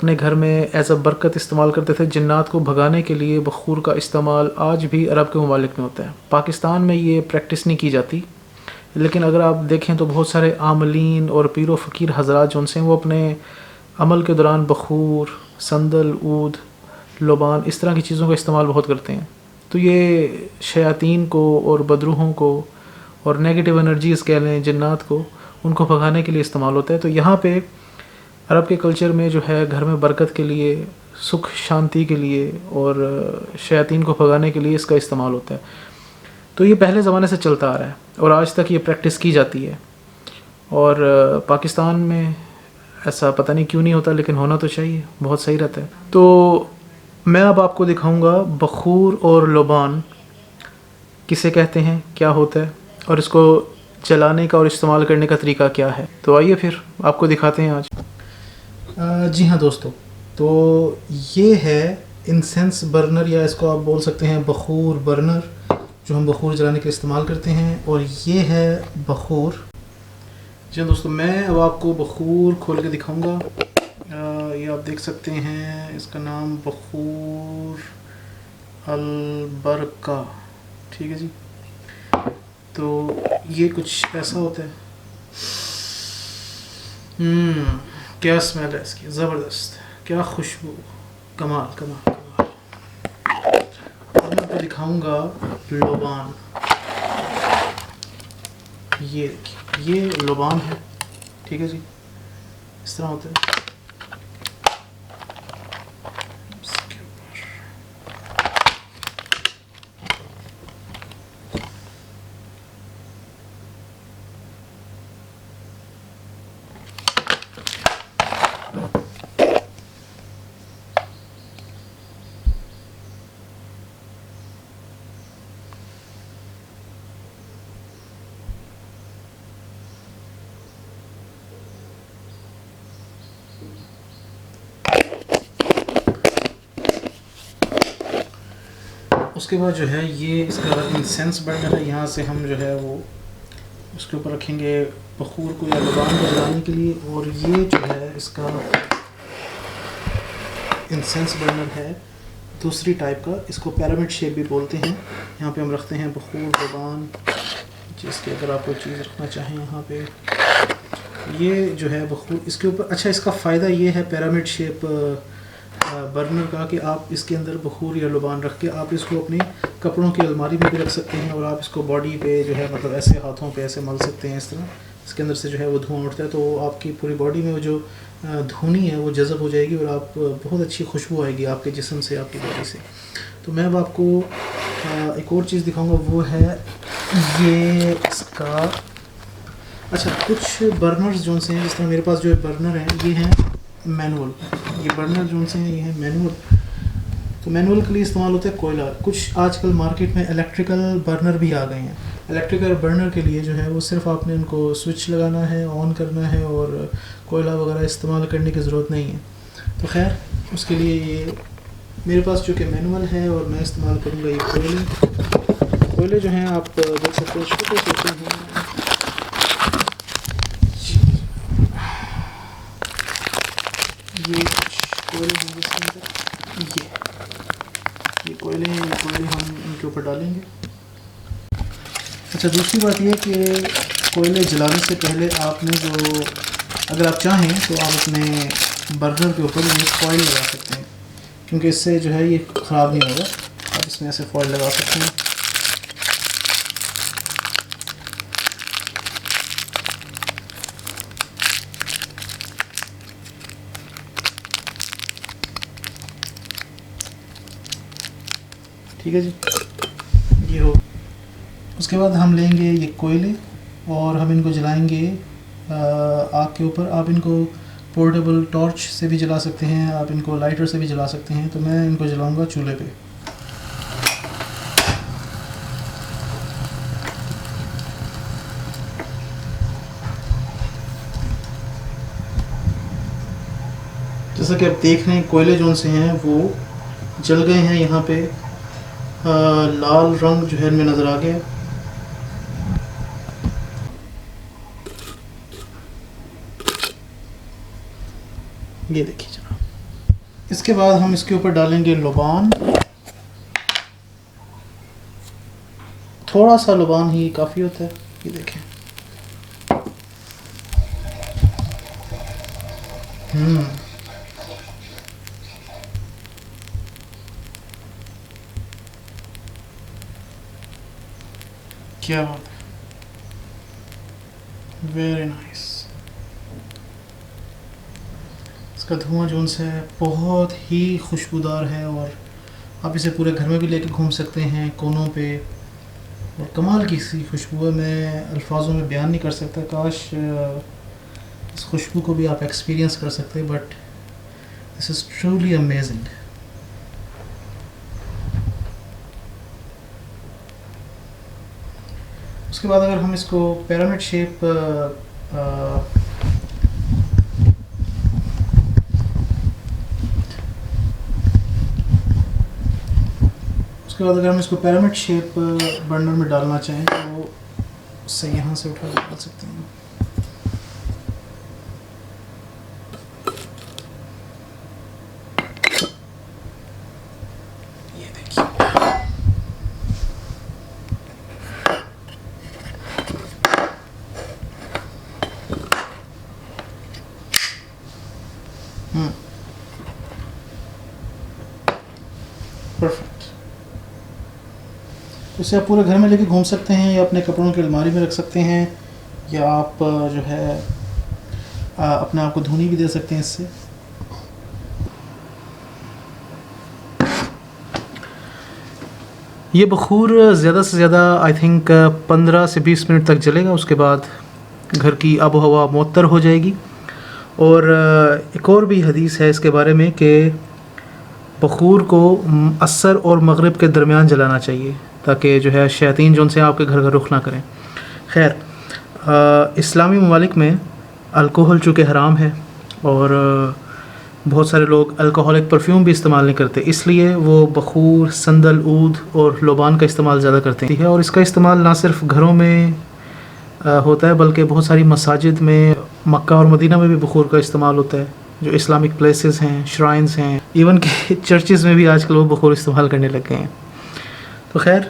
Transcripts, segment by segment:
اپنے گھر میں ایز اے برکت استعمال کرتے تھے. جنات کو بھگانے کے لیے بخور کا استعمال آج بھی عرب کے ممالک میں ہوتا ہے. پاکستان میں یہ پریکٹس نہیں کی جاتی، لیکن اگر آپ دیکھیں تو بہت سارے عاملین اور پیر و فقیر حضرات جو سے وہ اپنے عمل کے دوران بخور، سندل، عود، لبان اس طرح کی چیزوں کا استعمال بہت کرتے ہیں. تو یہ شیاطین کو اور بدروحوں کو اور نیگیٹو انرجیز کہہ لیں، جنات کو، ان کو بھگانے کے لیے استعمال ہوتا ہے. تو یہاں پہ عرب کے کلچر میں جو ہے گھر میں برکت کے لیے، سکھ شانتی کے لیے اور شیاطین کو بھگانے کے لیے اس کا استعمال ہوتا ہے. تو یہ پہلے زمانے سے چلتا آ رہا ہے اور آج تک یہ پریکٹس کی جاتی ہے. اور پاکستان میں ایسا پتہ نہیں کیوں نہیں ہوتا، لیکن ہونا تو چاہیے، بہت صحیح رہتا ہے. تو میں اب آپ کو دکھاؤں گا بخور اور لبان کسے کہتے ہیں، کیا ہوتا ہے، اور اس کو جلانے کا اور استعمال کرنے کا طریقہ کیا ہے. تو آئیے پھر آپ کو دکھاتے ہیں آج. جی ہاں دوستو، تو یہ ہے انسینس برنر، یا اس کو آپ بول سکتے ہیں بخور برنر، جو ہم بخور جلانے کے استعمال کرتے ہیں. اور یہ ہے بخور. جی ہاں دوستو، میں اب آپ کو بخور کھول کے دکھاؤں گا. یہ آپ دیکھ سکتے ہیں، اس کا نام بخور البرکہ، ٹھیک ہے جی. تو یہ کچھ ایسا ہوتا ہے. کیا اسمیل ہے اس کی، زبردست، کیا خوشبو، کمال کمال کمال. اب میں آپ کو دکھاؤں گا لبان. یہ دیکھیے، یہ لبان ہے، ٹھیک ہے جی. اس طرح ہوتا ہے. اس کے بعد جو ہے یہ اس کا انسینس برنر ہے. یہاں سے ہم جو ہے وہ اس کے اوپر رکھیں گے بخور کو یا لبان کو جلانے کے لیے. اور یہ جو ہے اس کا انسینس برنر ہے دوسری ٹائپ کا، اس کو پیرامڈ شیپ بھی بولتے ہیں. یہاں پہ ہم رکھتے ہیں بخور، لبان، جس کے اگر آپ کوئی چیز رکھنا چاہیں یہاں پہ. یہ جو ہے بخور اس کے اوپر. اچھا، اس کا فائدہ یہ ہے پیرامڈ شیپ برنر کا کہ آپ اس کے اندر بخور یا لبان رکھ کے آپ اس کو اپنے کپڑوں کی الماری میں بھی رکھ سکتے ہیں، اور آپ اس کو باڈی پہ جو ہے مطلب ایسے ہاتھوں پہ ایسے مل سکتے ہیں. اس طرح اس کے اندر سے جو ہے وہ دھواں اٹھتا ہے، تو آپ کی پوری باڈی میں وہ جو دھونی ہے وہ جذب ہو جائے گی، اور آپ بہت اچھی خوشبو آئے گی آپ کے جسم سے، آپ کی باڈی سے. تو میں اب آپ کو ایک اور چیز دکھاؤں گا، وہ ہے یہ اس کا. اچھا، کچھ برنرز جو سے ہیں، جس طرح میرے پاس جو برنر ہیں یہ ہیں مینول. یہ برنر جو سے ہیں یہ ہیں مینول. تو مینول کے لیے استعمال ہوتا ہے کوئلہ. کچھ آج کل مارکیٹ میں الیکٹریکل برنر بھی آ گئے ہیں. الیکٹریکل برنر کے لیے جو ہے وہ صرف آپ نے ان کو سوئچ لگانا ہے، آن کرنا ہے، اور کوئلہ وغیرہ استعمال کرنے کی ضرورت نہیں ہے. تو خیر، اس کے لیے یہ میرے پاس چونکہ مینول ہے، اور میں استعمال کروں گا یہ کوئلے. کوئلے جو ہیں آپ دیکھ سکتے ہیں چھوٹے چھوٹے ہیں. یہ کچھ کوئلے ہیں جس کے اندر یہ کوئلے ہیں. یہ کوئلے ہم ان کے اوپر ڈالیں گے. اچھا، دوسری بات یہ کہ کوئلے جلانے سے پہلے آپ نے جو، اگر آپ چاہیں تو آپ اپنے برنر کے اوپر یہ فوائل لگا سکتے ہیں، کیونکہ اس سے جو ہے یہ خراب نہیں ہوگا. آپ اس میں ایسے فوائل لگا سکتے ہیں. ٹھیک ہے جی، یہ ہو. اس کے بعد ہم لیں گے یہ کوئلے، اور ہم ان کو جلائیں گے آگ کے اوپر. آپ ان کو پورٹیبل ٹارچ سے بھی جلا سکتے ہیں، آپ ان کو لائٹر سے بھی جلا سکتے ہیں. تو میں ان کو جلاؤں گا چولہے پہ. جیسا کہ آپ دیکھ رہے ہیں کوئلے جو سے ہیں وہ جل گئے ہیں. یہاں پہ لال رنگ جو ہے ان میں نظر آ گیا. یہ دیکھیے جناب، اس کے بعد ہم اس کے اوپر ڈالیں گے لبان. تھوڑا سا لبان ہی کافی ہوتا ہے. یہ دیکھیں. کیا بات ہے. Very nice. اس کا دھواں جو ان سے بہت ہی خوشبودار ہے اور آپ اسے پورے گھر میں بھی لے کے گھوم سکتے ہیں کونوں پہ. اور کمال کی سی خوشبو ہے. میں الفاظوں میں بیان نہیں کر سکتا. کاش اس خوشبو کو بھی آپ ایکسپیرینس کر سکتے. But this is truly amazing. اس کے بعد اگر ہم اس کو پیرامڈ شیپ برنر میں ڈالنا چاہیں تو اس سے یہاں سے اٹھا ڈال سکتے ہیں. یہ دیکھیے. پرفیکٹ. اسے آپ پورے گھر میں لے کے گھوم سکتے ہیں یا اپنے کپڑوں کی الماری میں رکھ سکتے ہیں یا آپ جو ہے اپنے آپ کو دھونی بھی دے سکتے ہیں اس سے. یہ بخور زیادہ سے زیادہ آئی تھنک 15 سے 20 منٹ تک جلے گا. اس کے بعد گھر کی آب و ہوا معطر ہو جائے گی. اور ایک اور بھی حدیث ہے اس کے بارے میں کہ بخور کو عصر اور مغرب کے درمیان جلانا چاہیے تاکہ جو ہے شیاطین جو ان سے آپ کے گھر کا رخ نہ کریں. خیر اسلامی ممالک میں الکوہل چونکہ حرام ہے اور بہت سارے لوگ الکوہولک پرفیوم بھی استعمال نہیں کرتے, اس لیے وہ بخور, سندل, عود اور لبان کا استعمال زیادہ کرتے ہیں. اور اس کا استعمال نہ صرف گھروں میں ہوتا ہے بلکہ بہت ساری مساجد میں, مکہ اور مدینہ میں بھی بخور کا استعمال ہوتا ہے. جو اسلامک پلیسز ہیں, شرائنز ہیں, ایون کہ چرچز میں بھی آج کل وہ بخور استعمال کرنے لگ گئے ہیں. تو خیر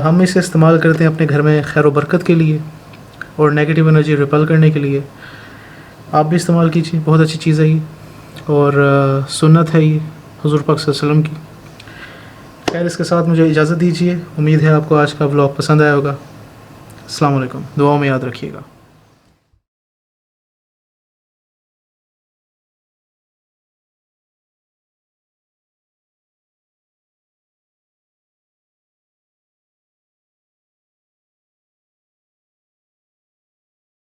ہم اسے استعمال کرتے ہیں اپنے گھر میں خیر و برکت کے لیے اور نیگیٹو انرجی ریپل کرنے کے لیے. آپ بھی استعمال کیجیے, بہت اچھی چیز ہے یہ اور سنت ہے یہ حضور پاک صلی اللہ علیہ وسلم کی. خیر اس کے ساتھ مجھے اجازت دیجیے. امید ہے آپ کو آج کا ولاگ پسند آیا ہوگا. السلام علیکم. دعاؤں میں یاد رکھیے گا.